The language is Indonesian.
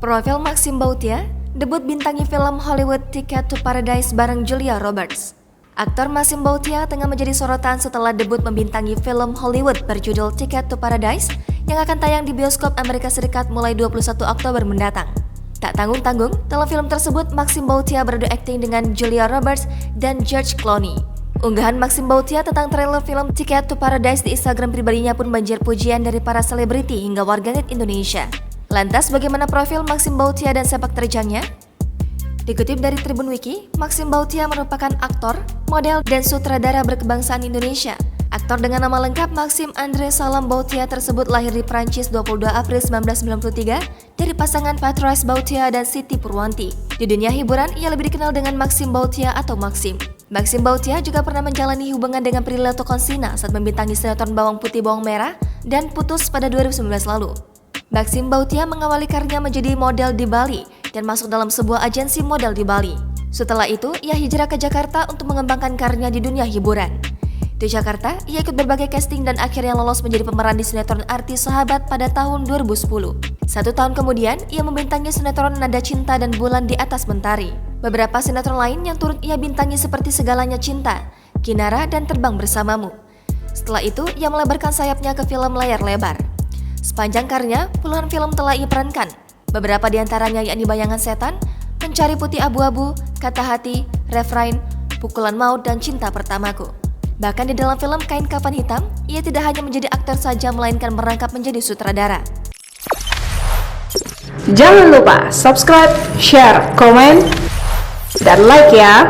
Profil Maxim Bautia debut bintangi film Hollywood Ticket to Paradise bareng Julia Roberts. Aktor Maxim Bautia tengah menjadi sorotan setelah debut membintangi film Hollywood berjudul Ticket to Paradise yang akan tayang di bioskop Amerika Serikat mulai 21 Oktober mendatang. Tak tanggung-tanggung, dalam film tersebut Maxim Bautia beradu akting dengan Julia Roberts dan George Clooney. Unggahan Maxim Bautia tentang trailer film Ticket to Paradise di Instagram pribadinya pun banjir pujian dari para selebriti hingga warganet Indonesia. Lantas bagaimana profil Maxim Bautia dan sepak terjangnya? Dikutip dari Tribun Wiki, Maxim Bautia merupakan aktor, model, dan sutradara berkebangsaan Indonesia. Aktor dengan nama lengkap Maxim Andre Salam Bautia tersebut lahir di Prancis 22 April 1993 dari pasangan Patrice Bautia dan Siti Purwanti. Di dunia hiburan, ia lebih dikenal dengan Maxim Bautia atau Maxim. Maxim Bautia juga pernah menjalani hubungan dengan Prilly Latuconsina saat membintangi sinetron Bawang Putih Bawang Merah dan putus pada 2019 lalu. Maxim Bautia mengawali karirnya menjadi model di Bali dan masuk dalam sebuah agensi model di Bali. Setelah itu, ia hijrah ke Jakarta untuk mengembangkan karirnya di dunia hiburan. Di Jakarta, ia ikut berbagai casting dan akhirnya lolos menjadi pemeran di sinetron Arti Sahabat pada tahun 2010. 1 tahun kemudian, ia membintangi sinetron Nada Cinta dan Bulan di Atas Mentari. Beberapa sinetron lain yang turut ia bintangi seperti Segalanya Cinta, Kinara, dan Terbang Bersamamu. Setelah itu, ia melebarkan sayapnya ke film layar lebar. Sepanjang karirnya, puluhan film telah ia perankan. Beberapa di antaranya yakni Bayangan Setan, Mencari Putih Abu-Abu, Kata Hati, Refrain, Pukulan Maut, dan Cinta Pertamaku. Bahkan di dalam film Kain Kafan Hitam, ia tidak hanya menjadi aktor saja melainkan merangkap menjadi sutradara. Jangan lupa subscribe, share, komen, dan like ya!